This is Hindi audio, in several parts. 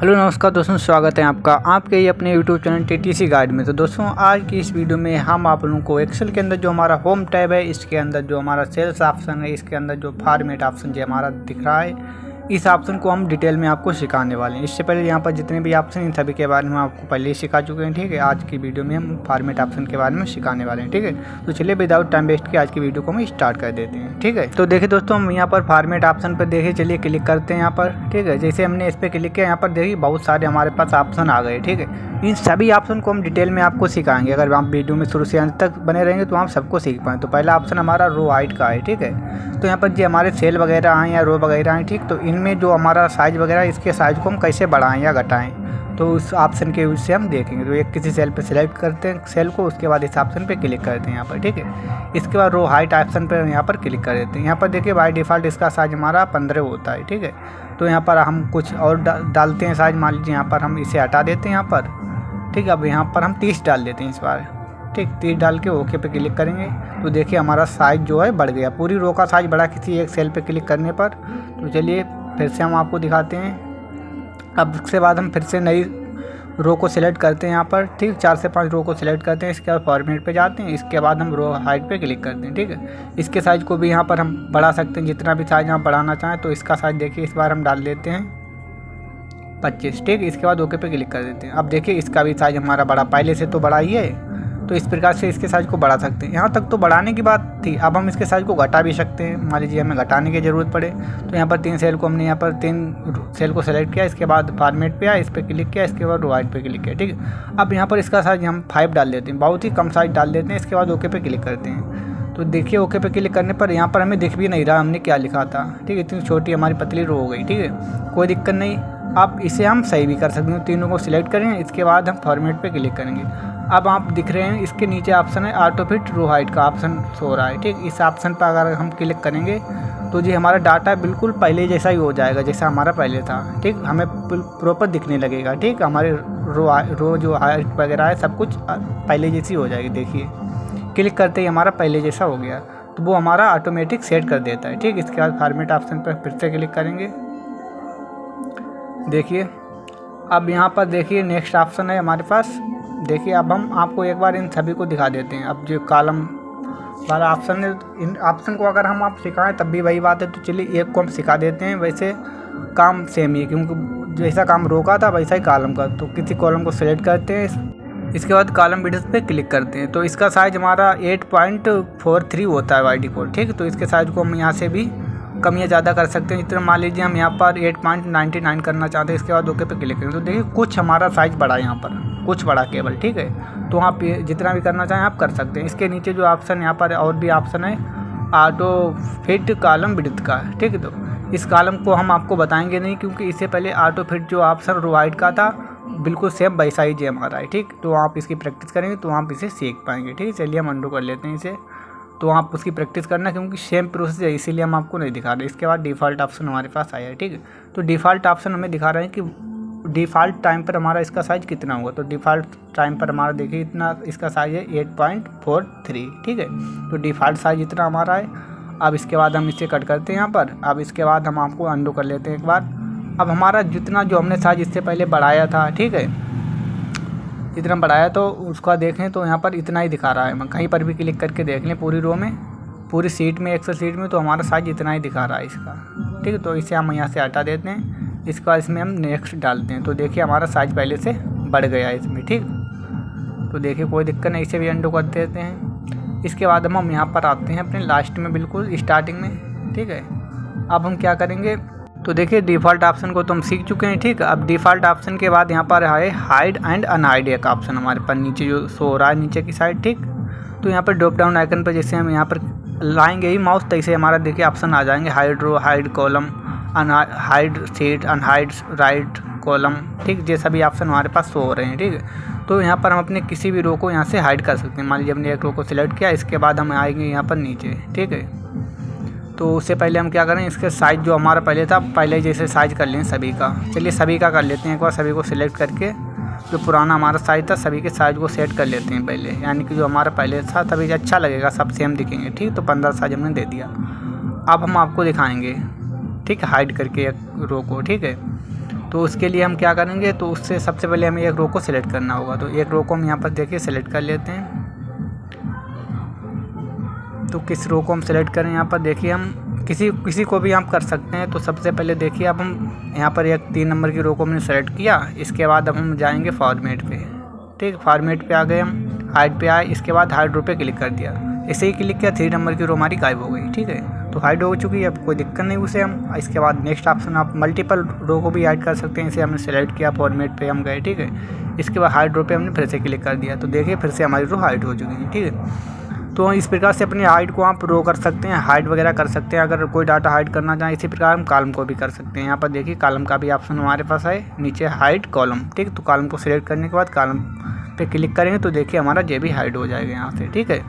हेलो नमस्कार दोस्तों, स्वागत है आपका आपके ही अपने यूट्यूब चैनल टीटीसी गाइड में। तो दोस्तों आज की इस वीडियो में हम आप लोगों को एक्सेल के अंदर जो हमारा होम टैब है, इसके अंदर जो हमारा सेल्स ऑप्शन है, इसके अंदर जो फॉर्मेट ऑप्शन जो हमारा दिख रहा है, इस ऑप्शन को हम डिटेल में आपको सिखाने वाले हैं। इससे पहले यहाँ पर जितने भी ऑप्शन इन सभी के बारे में आपको पहले ही सिखा चुके हैं। ठीक है, आज की वीडियो में हम फॉर्मेट ऑप्शन के बारे में सिखाने वाले हैं। ठीक है, तो चलिए विदाउट टाइम वेस्ट किए आज की वीडियो को हम स्टार्ट कर देते हैं। ठीक है, तो देखिए दोस्तों, हम यहाँ पर फॉर्मेट ऑप्शन पर देखिए, चलिए क्लिक करते हैं यहाँ पर। ठीक है, जैसे हमने इस पर क्लिक किया, यहाँ पर देखिए बहुत सारे हमारे पास ऑप्शन आ गए। ठीक है, इन सभी ऑप्शन को हम डिटेल में आपको सिखाएंगे। अगर आप वीडियो में शुरू से अंत तक बने रहेंगे तो आप सबको सीख पाएँ। तो पहला ऑप्शन हमारा रो हाइट का है। ठीक है, तो यहाँ पर जो हमारे सेल वगैरह हैं या रो वगैरह हैं, ठीक, तो इनमें जो हमारा साइज़ वगैरह, इसके साइज़ को हम कैसे बढ़ाएं या घटाएं, तो उस ऑप्शन के यूज से हम देखेंगे। तो एक किसी सेल पे सिलेक्ट करते हैं सेल को, उसके बाद इस ऑप्शन पे क्लिक करते हैं यहाँ पर। ठीक है, इसके बाद रो हाइट ऑप्शन पर यहाँ पर क्लिक कर देते हैं। यहाँ पर देखिए बाय डिफ़ॉल्ट इसका साइज हमारा 15 होता है। ठीक है, तो यहाँ पर हम कुछ और डालते हैं साइज। मान लीजिए यहाँ पर हम इसे हटा देते हैं यहाँ पर। ठीक है, अब यहाँ पर हम 30 डाल देते हैं इस बार। ठीक, 30 डाल के ओके पे क्लिक करेंगे तो देखिए हमारा साइज़ जो है बढ़ गया, पूरी रो का साइज़ बढ़ा किसी एक सेल पे क्लिक करने पर। तो चलिए फिर से हम आपको दिखाते हैं। अब उसके बाद हम फिर से नई रो को सिलेक्ट करते हैं यहाँ पर। ठीक, 4 से 5 रो को सिलेक्ट करते हैं। इसके बाद फॉर्मेट पे जाते हैं, इसके बाद हम रो हाइट पे क्लिक करते हैं। ठीक है, इसके साइज़ को भी यहाँ पर हम बढ़ा सकते हैं, जितना भी साइज़ आप बढ़ाना चाहें। तो इसका साइज़ देखिए इस बार हम डाल देते हैं 25। ठीक, इसके बाद ओके पे क्लिक कर देते हैं। अब देखिए इसका भी साइज़ हमारा बड़ा, पहले से तो बड़ा ही है, तो इस प्रकार से इसके साइज़ को बढ़ा सकते हैं। यहाँ तक तो बढ़ाने की बात थी, अब हम इसके साइज़ को घटा भी सकते हैं। मान लीजिए हमें घटाने की ज़रूरत पड़े तो यहाँ पर 3 सेल को हमने यहाँ पर 3 सेल को सेलेक्ट किया, इसके बाद फॉर्मेट पे आया, इस पर क्लिक किया, इसके बाद रो हाइट पे क्लिक किया। ठीक है, अब यहाँ पर इसका साइज़ हम 5 डाल देते हैं, बहुत ही कम साइज़ डाल देते हैं। इसके बाद ओके पे क्लिक करते हैं। तो देखिए ओके पे क्लिक करने पर यहाँ पर हमें दिख भी नहीं रहा हमने क्या लिखा था। ठीक है, इतनी छोटी हमारी पतली रो हो गई। ठीक है, कोई दिक्कत नहीं। अब इसे हम सही भी कर सकते हैं। तीनों को सिलेक्ट करेंगे, इसके बाद हम फॉर्मेट पे क्लिक करेंगे। अब आप दिख रहे हैं इसके नीचे ऑप्शन है ऑटो फिट रो हाइट का ऑप्शन शो हो रहा है। ठीक, इस ऑप्शन पर अगर हम क्लिक करेंगे तो जी हमारा डाटा बिल्कुल पहले जैसा ही हो जाएगा, जैसा हमारा पहले था। ठीक, हमें प्रॉपर दिखने लगेगा। ठीक, हमारे रो जो हाइट वगैरह है सब कुछ पहले जैसी हो जाएगी। देखिए क्लिक करते ही हमारा पहले जैसा हो गया, तो वो हमारा ऑटोमेटिक सेट कर देता है। ठीक, इसके बाद फॉर्मेट ऑप्शन पर फिर से क्लिक करेंगे। देखिए अब यहाँ पर देखिए नेक्स्ट ऑप्शन है हमारे पास। देखिए अब हम आपको एक बार इन सभी को दिखा देते हैं। अब जो कॉलम वाला ऑप्शन है, इन ऑप्शन को अगर हम आप सिखाएं तब भी वही बात है। तो चलिए एक को हम सिखा देते हैं। वैसे काम सेम ही है, क्योंकि जैसा काम रो का था वैसा ही कॉलम का। तो किसी कॉलम को सिलेक्ट करते हैं, इसके बाद कॉलम विड्थ पे क्लिक करते हैं। तो इसका साइज़ हमारा 8.43 होता है बाय डिफ़ॉल्ट। ठीक, तो इसके साइज़ को हम यहाँ से भी कम या ज़्यादा कर सकते हैं। जितना मान लीजिए हम यहाँ पर 8.99 करना चाहते हैं, इसके बाद ओके पे क्लिक करें। तो देखिए कुछ हमारा साइज़ बढ़ा, यहाँ पर कुछ बढ़ा केवल। ठीक है, तो आप जितना भी करना चाहें आप कर सकते हैं। इसके नीचे जो ऑप्शन यहाँ पर और भी ऑप्शन है ऑटो फिट कॉलम विड्थ का। ठीक है, तो इस कॉलम को हम आपको बताएंगे नहीं, क्योंकि इससे पहले ऑटो फिट जो ऑप्शन रो हाइट का था बिल्कुल सेम वैसा ही हमारा है। ठीक, तो आप इसकी प्रैक्टिस करेंगे तो आप इसे सीख पाएंगे। ठीक है, चलिए हम अंडू कर लेते हैं इसे। तो आप उसकी प्रैक्टिस करना, क्योंकि सेम प्रोसेस है इसीलिए हम आपको नहीं दिखा रहे। इसके बाद डिफ़ॉल्ट ऑप्शन हमारे पास आया है। ठीक है, तो डिफ़ॉल्ट ऑप्शन हमें दिखा रहे हैं कि डिफ़ॉल्ट टाइम पर हमारा इसका साइज़ कितना होगा। तो डिफ़ॉल्ट टाइम पर हमारा देखिए इतना इसका साइज़ है 8.43। ठीक है, तो डिफ़ॉल्ट साइज़ इतना हमारा है। अब इसके बाद हम इसे कट करते हैं यहाँ पर। अब इसके बाद हम आपको अंडू कर लेते हैं एक बार। अब हमारा जितना जो हमने साइज़ इससे पहले बढ़ाया था, ठीक है, जितना बढ़ाया तो उसका देखें तो यहाँ पर इतना ही दिखा रहा है। कहीं पर भी क्लिक करके देख लें पूरी रो में, पूरी सीट में, एक्सेल सीट में, तो हमारा साइज़ इतना ही दिखा रहा है इसका। ठीक है, तो इसे हम यहाँ से हटा देते हैं। इसके बाद इसमें हम नेक्स्ट डालते हैं। तो देखिए हमारा साइज़ पहले से बढ़ गया है इसमें। ठीक, तो देखिए कोई दिक्कत नहीं, इसे भी अंडू कर देते हैं। इसके बाद हम यहाँ पर आते हैं अपने लास्ट में, बिल्कुल स्टार्टिंग में। ठीक है, अब हम क्या करेंगे, तो देखिए डिफ़ॉल्ट ऑप्शन को तो हम सीख चुके हैं। ठीक, अब डिफ़ॉल्ट ऑप्शन के बाद यहाँ पर है हाइड एंड अनहाइड एक ऑप्शन हमारे पास नीचे जो शो हो रहा है नीचे की साइड। ठीक, तो यहाँ पर ड्रॉप डाउन आइकन पर जैसे हम यहाँ पर लाएंगे ही माउस, तैसे हमारा देखिए ऑप्शन आ जाएंगे hide row, hide column, hide sheet, unhide right column. ठीक, ये सभी ऑप्शन हमारे पास शो हो रहे हैं। ठीक है, तो यहाँ पर हम अपने किसी भी रो को यहाँ से हाइड कर सकते हैं। मान लीजिए हमने एक रो को सिलेक्ट किया, इसके बाद हम आएंगे यहाँ पर नीचे। ठीक है, तो उससे पहले हम क्या करें, इसके साइज़ जो हमारा पहले था पहले जैसे साइज़ कर लें सभी का। चलिए सभी का कर लेते हैं एक बार। सभी को सिलेक्ट करके जो पुराना हमारा साइज़ था सभी के साइज़ को सेट कर लेते हैं पहले, यानी कि जो हमारा पहले था तभी अच्छा लगेगा, सब सेम दिखेंगे। ठीक, तो 15 साइज़ हमने दे दिया। अब हम आपको दिखाएंगे, ठीक है, हाइड करके एक रो को। ठीक है, तो उसके लिए हम क्या करेंगे, तो उससे सबसे पहले हमें एक रो को सिलेक्ट करना होगा। तो एक रो को हम यहाँ पर देखिए सिलेक्ट कर लेते हैं। तो किस रो को हम सिलेक्ट करें, यहाँ पर देखिए हम किसी को भी हम कर सकते हैं। तो सबसे पहले देखिए अब हम यहाँ पर एक 3 नंबर की रो को हमने सेलेक्ट किया। इसके बाद अब हम जाएंगे फॉर्मेट पे, ठीक, फॉर्मेट पे आ गए हम, हाइड पे आए, इसके बाद हाइड रो पे क्लिक कर दिया। ऐसे ही क्लिक किया 3 नंबर की रो हमारी गायब हो गई, ठीक है। तो हाइड हो चुकी है, अब कोई दिक्कत नहीं उसे हम। इसके बाद नेक्स्ट ऑप्शन, आप मल्टीपल रो को भी ऐड कर सकते हैं। इसे हमने सेलेक्ट किया, फॉर्मेट पे हम गए, ठीक है। इसके बाद हाइड रो पे हमने फिर से क्लिक कर दिया। तो देखिए फिर से हमारी रो हाइड हो चुकी है, ठीक है। तो इस प्रकार से अपनी हाइट को आप रो कर सकते हैं, हाइड वगैरह कर सकते हैं। अगर कोई डाटा हाइड करना चाहें, इसी प्रकार हम कॉलम को भी कर सकते हैं। यहाँ पर देखिए कॉलम का भी ऑप्शन हमारे पास है, नीचे हाइड कॉलम, ठीक। तो कॉलम को सिलेक्ट करने के बाद कॉलम पे क्लिक करेंगे तो देखिए हमारा जे भी हाइड हो जाएगा यहाँ से, ठीक है।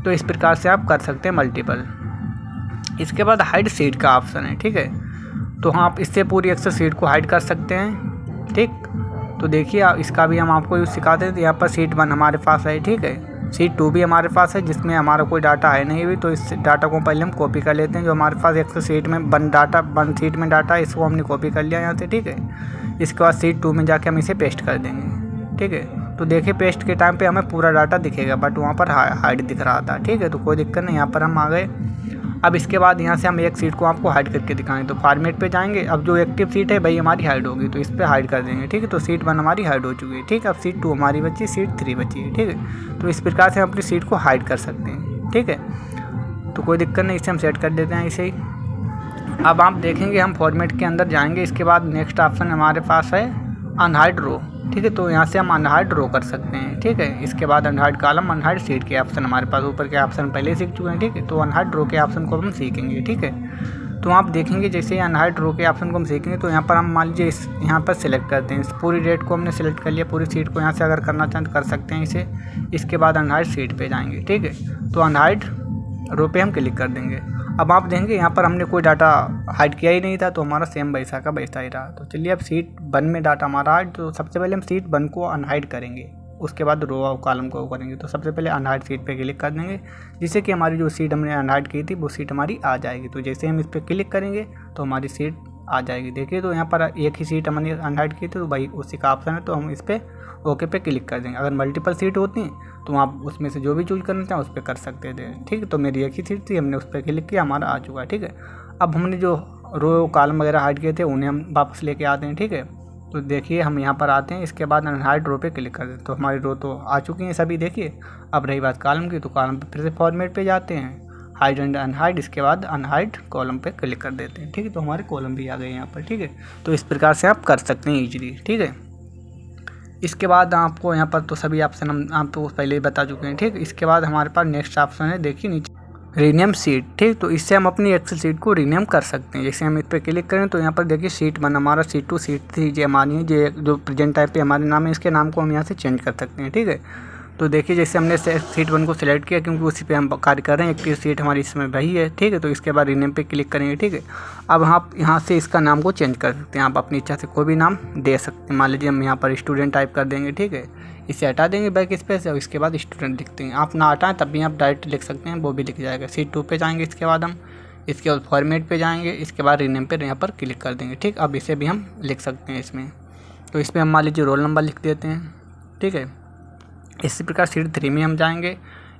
तो इस प्रकार से आप कर सकते हैं मल्टीपल। इसके बाद हाइड सीट का ऑप्शन है, ठीक है। तो आप इससे पूरी एक्सेल सीट को हाइड कर सकते हैं, ठीक। तो देखिए इसका भी हम आपको यूज़ सिखाते हैं। तो यहाँ पर सीट 1 हमारे पास है, ठीक है। सीट 2 भी हमारे पास है, जिसमें हमारा कोई डाटा है नहीं भी। तो इस डाटा को पहले हम कॉपी कर लेते हैं। जो हमारे पास एक्सेल सीट में 1 सीट में डाटा है, इसको हमने कॉपी कर लिया यहाँ से, ठीक है। इसके बाद सीट 2 में जाके हम इसे पेस्ट कर देंगे, ठीक है। तो देखिए पेस्ट के टाइम पे हमें पूरा डाटा दिखेगा, बट वहाँ पर हाइड दिख रहा था, ठीक है। तो कोई दिक्कत नहीं, यहाँ पर हम आ गए। अब इसके बाद यहाँ से हम एक सीट को आपको हाइड करके दिखाएंगे। तो फॉर्मेट पे जाएंगे, अब जो एक्टिव सीट है भाई हमारी हाइड होगी, तो इस पर हाइड कर देंगे, ठीक है। तो सीट 1 हमारी हाइड हो चुकी है, ठीक है। अब सीट 2 हमारी बची, सीट 3 बची है, ठीक है। तो इस प्रकार से हम अपनी सीट को हाइड कर सकते हैं, ठीक है। तो कोई दिक्कत नहीं, इसे हम सेट कर देते हैं इसे ही। अब आप देखेंगे हम फॉर्मेट के अंदर जाएंगे। इसके बाद नेक्स्ट ऑप्शन हमारे पास है अनहाइड रो, ठीक है। तो यहाँ से हम अनहाइड रो कर सकते हैं, ठीक है। इसके बाद अनहाइड कॉलम, अनहाइड सीट के ऑप्शन हमारे पास ऊपर के ऑप्शन पहले सीख चुके हैं, ठीक है। तो अनहाइड रो के ऑप्शन को हम सीखेंगे, ठीक है। तो आप देखेंगे जैसे ही अनहाइड रो के ऑप्शन को हम सीखेंगे, तो यहाँ पर हम मान लीजिए यहाँ पर सिलेक्ट करते हैं। इस पूरी डेट को हमने सेलेक्ट कर लिया, पूरी सीट को यहाँ से अगर करना चाहें तो कर सकते हैं इसे। इसके बाद अनहाइड सीट पे जाएंगे, ठीक है। तो अनहाइड रो पे हम क्लिक कर देंगे। अब आप देखेंगे यहाँ पर हमने कोई डाटा हाइड किया ही नहीं था, तो हमारा सेम वैसा का वैसा ही रहा। तो चलिए अब सीट 1 में डाटा हमारा हाइड, तो सबसे पहले हम सीट 1 को अनहाइड करेंगे, उसके बाद रो और कॉलम को करेंगे। तो सबसे पहले अनहाइड सीट पे क्लिक कर देंगे, जिससे कि हमारी जो सीट हमने अनहाइड की थी वो सीट हमारी आ जाएगी। तो जैसे हम इस पर क्लिक करेंगे तो हमारी सीट आ जाएगी। देखिए तो यहाँ पर एक ही सीट हमने अनहाइड की थी, तो भाई उसी का ऑप्शन है, तो हम इस पर ओके पे क्लिक कर देंगे। अगर मल्टीपल सीट होती हैं तो आप उसमें से जो भी चूज करना चाहें उस पर कर सकते थे, ठीक है। तो मेरी एक ही सीट थी, हमने उस पर क्लिक किया, हमारा आ चुका है, ठीक है। अब हमने जो रो कॉलम वगैरह हाइड किए थे उन्हें हम वापस लेके आते हैं, ठीक है। तो देखिए हम यहाँ पर आते हैं, इसके बाद अनहाइड रो पे क्लिक कर देते, तो हमारी रो तो आ चुकी हैं सभी, देखिए। अब रही बात कॉलम की, तो कॉलम पे फिर से फॉर्मेट पे जाते हैं, हाइड एंड अनहाइड, इसके बाद अनहाइड कॉलम पे क्लिक कर देते हैं, ठीक है। तो हमारे कॉलम भी आ गए यहाँ पर, ठीक है। तो इस प्रकार से आप कर सकते हैं ईजिली, ठीक है। इसके बाद आपको यहाँ पर तो सभी ऑप्शन हम आपको पहले ही बता चुके हैं, ठीक। इसके बाद हमारे पास नेक्स्ट ऑप्शन है, देखिए नीचे रीनेम सीट, ठीक। तो इससे हम अपनी एक्सेल सीट को रीनेम कर सकते हैं। जैसे हम इस पर क्लिक करें तो यहाँ पर देखिए सीट 1 हमारा, सीट 2, सीट 3 जो हमारी है, जो प्रेजेंट टाइप पे हमारे नाम है, इसके नाम को हम यहाँ से चेंज कर सकते हैं, ठीक है। तो देखिए जैसे हमने सीट 1 को सिलेक्ट किया, क्योंकि उसी पे हम कार्य कर रहे हैं, एक्टिव सीट हमारी इसमें वही है, ठीक है। तो इसके बाद रीनेम पे क्लिक करेंगे, ठीक है। अब आप यहाँ से इसका नाम को चेंज कर सकते हैं, आप अपनी इच्छा से कोई भी नाम दे सकते हैं। मान लीजिए हम यहाँ पर स्टूडेंट टाइप कर देंगे, ठीक है। इसे हटा देंगे बैक स्पेस और इसके बाद स्टूडेंट लिखते हैं। आप ना हटाएं तब भी आप डायरेक्ट लिख सकते हैं, वो भी लिख जाएगा। सीट 2 पे जाएंगे, इसके बाद हम इसके बाद फॉर्मेट पे जाएंगे, इसके बाद रीनेम पे यहाँ पर क्लिक कर देंगे, ठीक। अब इसे भी हम लिख सकते हैं इसमें। तो इसमें हम मान लीजिए रोल नंबर लिख देते हैं, ठीक है। इसी प्रकार सीट 3 में हम जाएंगे,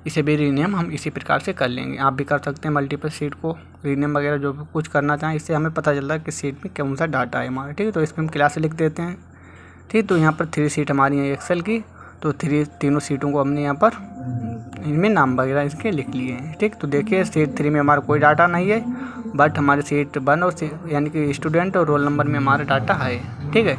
इसे भी रीनेम हम इसी प्रकार से कर लेंगे। आप भी कर सकते हैं मल्टीपल सीट को रीनेम वगैरह जो भी कुछ करना चाहें, इससे हमें पता चलता है कि सीट में कौन सा डाटा है हमारा, ठीक है। तो इसमें हम क्लास लिख देते हैं, ठीक। तो यहाँ पर 3 सीट हमारी है एक्सेल की, तो तीनों सीटों को हमने यहाँ पर इनमें नाम वगैरह इसके लिख लिए हैं, ठीक। तो देखिए सीट 3 में हमारा कोई डाटा नहीं है, बट हमारे सीट 1 और यानी कि स्टूडेंट और रोल नंबर में हमारा डाटा है, ठीक है।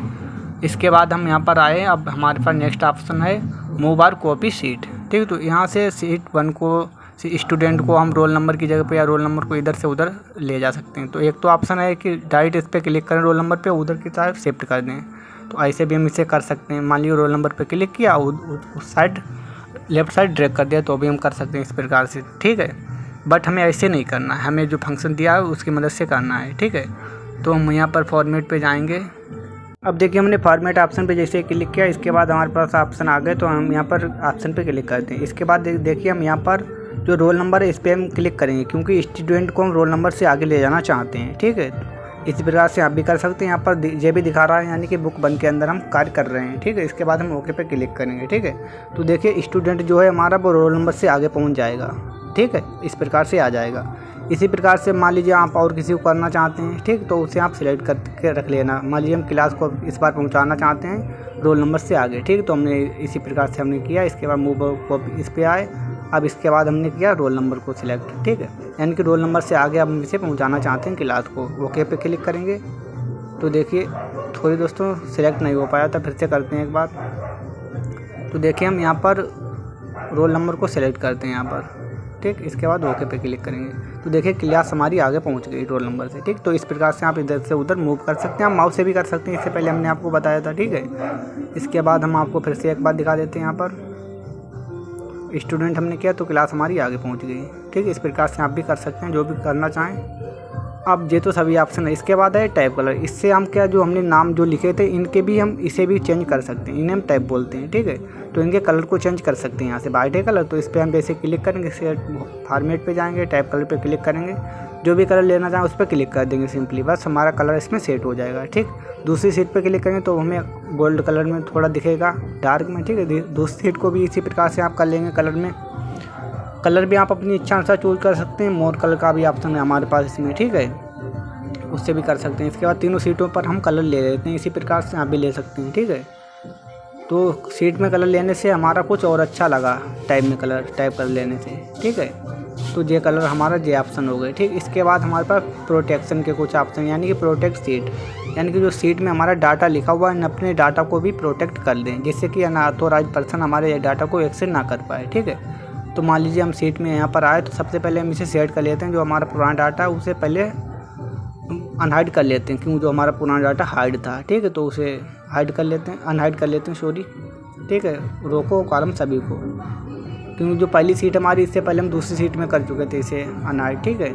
इसके बाद हम यहाँ पर आए, अब हमारे पास नेक्स्ट ऑप्शन है मूव और कॉपी सीट, ठीक है। तो यहाँ से सीट 1 को, स्टूडेंट को हम रोल नंबर की जगह पे या रोल नंबर को इधर से उधर ले जा सकते हैं। तो एक तो ऑप्शन है कि डायरेक्ट इस पर क्लिक करें रोल नंबर पे, उधर की तरफ शिफ्ट कर दें। तो ऐसे भी हम इसे कर सकते हैं। मान लीजिए रोल नंबर पे क्लिक किया, उस साइड लेफ्ट साइड ड्रैग कर दिया, तो भी हम कर सकते हैं इस प्रकार से, ठीक है। बट हमें ऐसे नहीं करना है, हमें जो फंक्शन दिया है उसकी मदद से करना है, ठीक है। तो हम यहाँ पर फॉर्मेट पे जाएंगे। अब देखिए हमने फॉर्मेट ऑप्शन पे जैसे क्लिक किया, इसके बाद हमारे पास ऑप्शन आ गए, तो हम यहाँ पर ऑप्शन पे क्लिक करते हैं। इसके बाद देखिए हम यहाँ पर जो रोल नंबर है इस पर हम क्लिक करेंगे, क्योंकि स्टूडेंट को हम रोल नंबर से आगे ले जाना चाहते हैं, ठीक है। इसी प्रकार से आप भी कर सकते हैं। यहाँ पर ये भी दिखा रहा है यानी कि बुक बंद के अंदर हम कार्य कर रहे हैं, ठीक है। इसके बाद हम ओके पे क्लिक करेंगे, ठीक है। तो देखिए स्टूडेंट जो है हमारा वो रोल नंबर से आगे पहुँच जाएगा, ठीक है। इस प्रकार से आ जाएगा। इसी प्रकार से मान लीजिए आप और किसी को करना चाहते हैं, ठीक, तो उसे आप सिलेक्ट करके रख लेना। मान लीजिए हम क्लास को इस बार पहुंचाना चाहते हैं रोल नंबर से आगे, ठीक, तो हमने इसी प्रकार से हमने किया। इसके बाद मूव को इस पर आए। अब इसके बाद हमने किया रोल नंबर को सिलेक्ट, ठीक है, यानी कि रोल नंबर से आगे हम इसे पहुँचाना चाहते हैं क्लास को। ओके पे क्लिक करेंगे। तो देखिए थोड़ी दोस्तों सिलेक्ट नहीं हो पाया था, फिर से करते हैं एक बार। तो देखिए हम यहाँ पर रोल नंबर को सिलेक्ट करते हैं यहाँ पर, ठीक। इसके बाद ओके पे क्लिक करेंगे। तो देखिए क्लास हमारी आगे पहुंच गई रोल नंबर से, ठीक। तो इस प्रकार से आप इधर से उधर मूव कर सकते हैं, आप माउस से भी कर सकते हैं, इससे पहले हमने आपको बताया था, ठीक है। इसके बाद हम आपको फिर से एक बार दिखा देते हैं। यहाँ पर स्टूडेंट हमने किया तो क्लास हमारी आगे पहुँच गई, ठीक है। इस प्रकार से आप भी कर सकते हैं जो भी करना चाहें। अब ये तो सभी ऑप्शन है। इसके बाद है टैब कलर। इससे हम क्या जो हमने नाम जो लिखे थे इनके भी हम इसे भी चेंज कर सकते हैं, इन्हें हम टैब बोलते हैं, ठीक है। तो इनके कलर को चेंज कर सकते हैं। यहाँ से वाइट है कलर, तो इस पर हम जैसे क्लिक करेंगे, फॉर्मेट पे जाएंगे, टैब कलर पे क्लिक करेंगे, जो भी कलर लेना चाहें उस पर क्लिक कर देंगे सिंपली, बस हमारा कलर इसमें सेट हो जाएगा, ठीक। दूसरी सीट पर क्लिक करेंगे तो हमें गोल्ड कलर में थोड़ा दिखेगा डार्क में, ठीक है। दूसरी सीट को भी इसी प्रकार से आप कर लेंगे कलर में। कलर भी आप अपनी इच्छा अनुसार चूज कर सकते हैं। मोर कलर का भी ऑप्शन है हमारे पास इसमें, ठीक है, उससे भी कर सकते हैं। इसके बाद तीनों सीटों पर हम कलर ले लेते हैं, इसी प्रकार से आप भी ले सकते हैं, ठीक है। तो सीट में कलर लेने से हमारा कुछ और अच्छा लगा, टाइप में कलर टाइप कर लेने से, ठीक है। तो ये कलर हमारा ये ऑप्शन हो गए, ठीक। इसके बाद हमारे पास प्रोटेक्शन के कुछ ऑप्शन, यानी कि प्रोटेक्ट सीट, यानी कि जो सीट में हमारा डाटा लिखा हुआ है अपने डाटा को भी प्रोटेक्ट कर दें, जिससे कि अनऑथोराइज्ड पर्सन हमारे डाटा को एक्सेस ना कर पाए, ठीक है। तो मान लीजिए हम सीट में यहाँ पर आए तो सबसे पहले हम इसे सेट कर लेते हैं। जो हमारा पुराना डाटा है उसे पहले अनहाइड कर लेते हैं, क्योंकि जो हमारा पुराना डाटा हाइड था, ठीक है। तो उसे हाइड कर लेते हैं, अनहाइड कर लेते हैं, सॉरी, ठीक है। रोको कॉलम सभी को, क्योंकि जो पहली सीट हमारी इससे पहले हम दूसरी सीट में कर चुके थे इसे अनहाइड, ठीक है।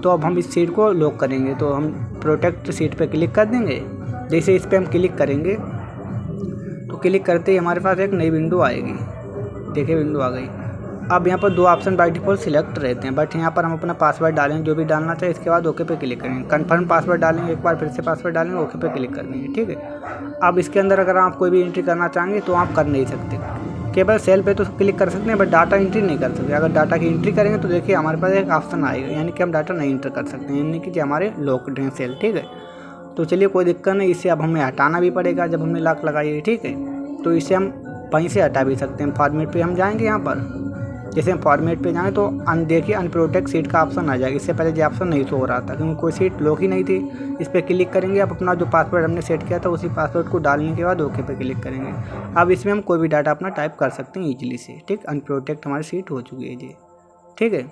तो अब हम इस सीट को लॉक करेंगे, तो हम प्रोटेक्ट सीट पे क्लिक कर देंगे। जैसे इस पर हम क्लिक करेंगे तो क्लिक करते ही हमारे पास एक नई विंडो आएगी। देखिए विंडो आ गई। अब यहाँ पर दो ऑप्शन बाय डिफ़ॉल्ट सिलेक्ट रहते हैं, बट यहाँ पर हम अपना पासवर्ड डालेंगे जो भी डालना चाहिए। इसके बाद ओके पे क्लिक करेंगे, कंफर्म पासवर्ड डालेंगे, एक बार फिर से पासवर्ड डालेंगे, ओके पे क्लिक कर देंगे, ठीक है। अब इसके अंदर अगर आप कोई भी एंट्री करना चाहेंगे तो आप कर नहीं सकते, केवल सेल पे तो क्लिक कर सकते हैं, बट डाटा एंट्री नहीं कर सकते। अगर डाटा की एंट्री करेंगे तो देखिए हमारे पास एक ऑप्शन आएगा, यानी कि हम डाटा नहीं एंटर कर सकते हैं, यानी कि हमारे लॉक्ड हैं सेल, ठीक है। तो चलिए कोई दिक्कत नहीं, इसे अब हमें हटाना भी पड़ेगा जब हमने लॉक लगाई है, ठीक है। तो इसे हम वहीं से हटा भी सकते हैं। फॉर्मेट पे हम जाएंगे, यहाँ पर जैसे हम फॉर्मेट पे जाएँ तो देखिए अनप्रोटेक्ट सीट का ऑप्शन आ जाएगा। इससे पहले ये ऑप्शन नहीं शो हो रहा था क्योंकि कोई सीट लॉक ही नहीं थी। इस पर क्लिक करेंगे, आप अपना जो पासवर्ड हमने सेट किया था उसी पासवर्ड को डालने के बाद ओके पे क्लिक करेंगे। अब इसमें हम कोई भी डाटा अपना टाइप कर सकते हैं ईजिली से, ठीक। अनप्रोटेक्ट हमारी सीट हो चुकी है जी, ठीक है।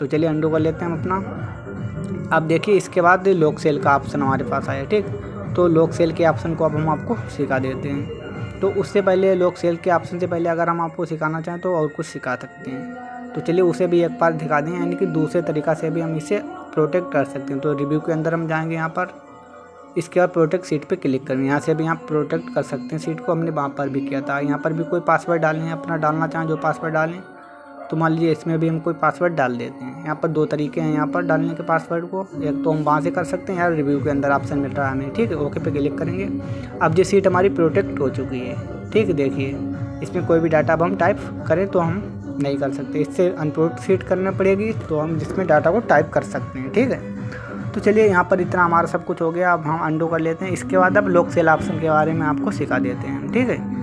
तो चलिए अंडू कर लेते हैं हम अपना। अब देखिए इसके बाद लॉक सेल का ऑप्शन हमारे पास आया, ठीक। तो लॉक सेल के ऑप्शन को अब हम आपको सिखा देते हैं। तो उससे पहले लॉक सेल के ऑप्शन से पहले अगर हम आपको सिखाना चाहें तो और कुछ सिखा सकते हैं। तो चलिए उसे भी एक बार दिखा दें, यानी कि दूसरे तरीक़ा से भी हम इसे प्रोटेक्ट कर सकते हैं। तो रिव्यू के अंदर हम जाएंगे, यहाँ पर इसके बाद प्रोटेक्ट सीट पे क्लिक करेंगे। यहाँ से भी आप प्रोटेक्ट कर सकते हैं सीट को, हमने वहाँ पर भी किया था। यहाँ पर भी कोई पासवर्ड डालें, अपना डालना चाहें जो पासवर्ड डालें। तो मान लीजिए इसमें भी हम कोई पासवर्ड डाल देते हैं। यहाँ पर दो तरीके हैं यहाँ पर डालने के पासवर्ड को, एक तो हम वहाँ से कर सकते हैं या रिव्यू के अंदर ऑप्शन मिल रहा है हमें, ठीक है। ओके पे क्लिक करेंगे। अब ये सीट हमारी प्रोटेक्ट हो चुकी है, ठीक है। देखिए इसमें कोई भी डाटा अब हम टाइप करें तो हम नहीं कर सकते, इससे अनप्रोटेक्ट सीट करना पड़ेगी तो हम जिसमें डाटा को टाइप कर सकते हैं, ठीक है। तो चलिए यहाँ पर इतना हमारा सब कुछ हो गया। अब हम अंडू कर लेते हैं। इसके बाद अब लॉक सेल ऑप्शन के बारे में आपको सिखा देते हैं, ठीक है।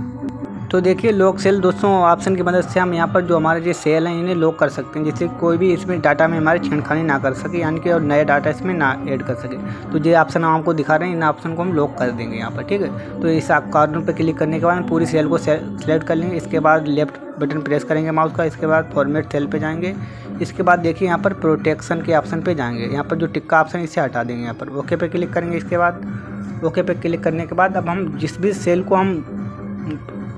तो देखिए लॉक सेल दोस्तों ऑप्शन की मदद से हम यहाँ पर जो हमारे जो सेल हैं इन्हें लॉक कर सकते हैं, जिससे कोई भी इसमें डाटा में हमारी छेड़खानी ना कर सके, यानी कि और नया डाटा इसमें ना ऐड कर सके। तो ये ऑप्शन हम आपको दिखा रहे हैं, इन ऑप्शन को हम लॉक कर देंगे यहाँ पर, ठीक है। तो इस कॉर्नर पर क्लिक करने के बाद पूरी सेल को सेलेक्ट कर लेंगे। इसके बाद लेफ्ट बटन प्रेस करेंगे माउस का। इसके बाद फॉर्मेट सेल पे जाएंगे। इसके बाद देखिए यहाँ पर प्रोटेक्शन के ऑप्शन पे जाएंगे। यहाँ पर जो टिक का ऑप्शन इसे हटा देंगे। यहाँ पर ओके पे क्लिक करेंगे। इसके बाद ओके पे क्लिक करने के बाद अब हम जिस भी सेल को हम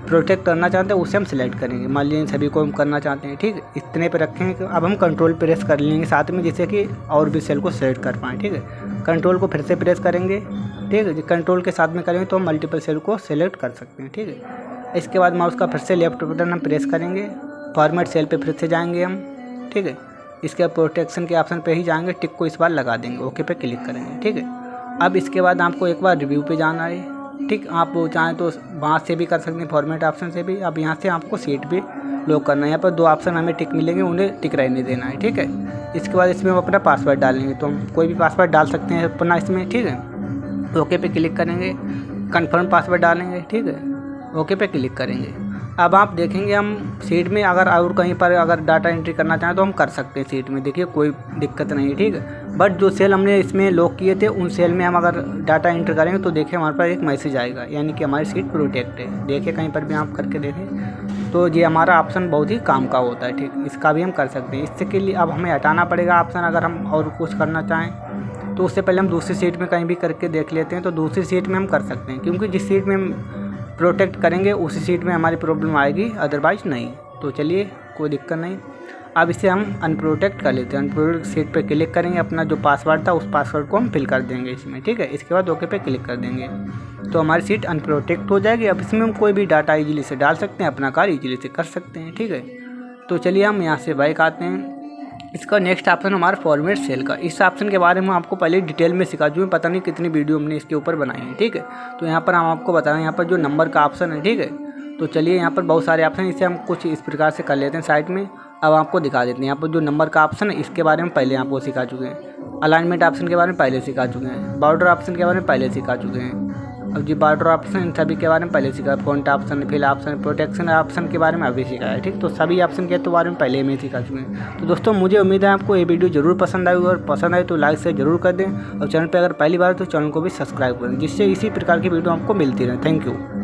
प्रोटेक्ट करना चाहते हैं उसे हम सिलेक्ट करेंगे। मान लीजिए सभी को हम करना चाहते हैं, ठीक है। इतने पे रखेंगे कि अब हम कंट्रोल प्रेस कर लेंगे साथ में, जिससे कि और भी सेल को सिलेक्ट कर पाएँ, ठीक है। कंट्रोल को फिर से प्रेस करेंगे, ठीक है। कंट्रोल के साथ में करेंगे तो हम मल्टीपल सेल को सिलेक्ट कर सकते हैं, ठीक है। इसके बाद माउस का फिर से लेफ्ट बटन हम प्रेस करेंगे। फॉर्मेट सेल पे फिर से जाएंगे हम, ठीक है। इसके बाद प्रोटेक्शन के ऑप्शन पे ही जाएंगे, टिक को इस बार लगा देंगे, ओके पे क्लिक करेंगे, ठीक है। अब इसके बाद आपको एक बार रिव्यू पे जाना है, ठीक। आप वो चाहें तो वहाँ से भी कर सकते हैं, फॉर्मेट ऑप्शन से भी। अब यहाँ से आपको सीट पे लॉक करना है। यहाँ पर 2 ऑप्शन हमें टिक मिलेंगे, उन्हें टिक रहने देना है, ठीक है। इसके बाद इसमें हम अपना पासवर्ड डालेंगे, तो हम कोई भी पासवर्ड डाल सकते हैं अपना इसमें, ठीक है। ओके पे क्लिक करेंगे, कंफर्म पासवर्ड डालेंगे, ठीक है। ओके पे क्लिक करेंगे। अब आप देखेंगे हम सीट में अगर और कहीं पर अगर डाटा एंट्री करना चाहें तो हम कर सकते हैं सीट में, देखिए कोई दिक्कत नहीं है, ठीक है। बट जो सेल हमने इसमें लॉक किए थे उन सेल में हम अगर डाटा एंटर करेंगे तो देखिए हमारे पास एक मैसेज आएगा, यानी कि हमारी सीट प्रोटेक्ट है। देखिए कहीं पर भी आप करके देखें तो ये हमारा ऑप्शन बहुत ही काम का होता है, ठीक। इसका भी हम कर सकते हैं। इससे के लिए अब हमें हटाना पड़ेगा ऑप्शन, अगर हम और कुछ करना चाहें तो उससे पहले हम दूसरी सीट में कहीं भी करके देख लेते हैं। तो दूसरी सीट में हम कर सकते हैं, क्योंकि जिस सीट में हम प्रोटेक्ट करेंगे उसी सीट में हमारी प्रॉब्लम आएगी, अदरवाइज नहीं। तो चलिए कोई दिक्कत नहीं। अब इसे हम अनप्रोटेक्ट कर लेते हैं। अनप्रोटेक्ट सीट पे क्लिक करेंगे, अपना जो पासवर्ड था उस पासवर्ड को हम फिल कर देंगे इसमें, ठीक है। इसके बाद ओके पे क्लिक कर देंगे तो हमारी सीट अनप्रोटेक्ट हो जाएगी। अब इसमें हम कोई भी डाटा ईजिली से डाल सकते हैं, अपना कार्य ईजिली से कर सकते हैं, ठीक है। तो चलिए हम यहाँ से बैक आते हैं। इसका नेक्स्ट ऑप्शन हमारा फॉर्मेट सेल का। इस ऑप्शन के बारे में आपको पहले डिटेल में सिखा चुके हैं, पता नहीं कितनी वीडियो हमने इसके ऊपर बनाई है, ठीक है। तो यहाँ पर हम आपको बता रहे हैं, यहाँ पर जो नंबर का ऑप्शन है, ठीक है। तो चलिए यहाँ पर बहुत सारे ऑप्शन, इसे हम कुछ इस प्रकार से कर लेते हैं साइड में। अब आपको दिखा देते हैं। यहाँ पर जो नंबर का ऑप्शन है इसके बारे में पहले आपको सिखा चुके हैं। अलाइनमेंट ऑप्शन के बारे में पहले सिखा चुके हैं। बॉर्डर ऑप्शन के बारे में पहले सिखा चुके हैं। अब जी बॉर्डर ऑप्शन इन सभी के बारे में पहले सीखा है। Font option, fill option, protection option के बारे में अभी सीखा है, ठीक। तो सभी ऑप्शन के तो बारे में पहले में सिखा चुके हैं। तो दोस्तों मुझे उम्मीद है आपको ये वीडियो जरूर पसंद आई, और पसंद आए तो लाइक से जरूर कर दें, और चैनल पे अगर पहली बार तो चैनल को भी सब्सक्राइब करें, जिससे इसी प्रकार की वीडियो आपको मिलती रहे। Thank you.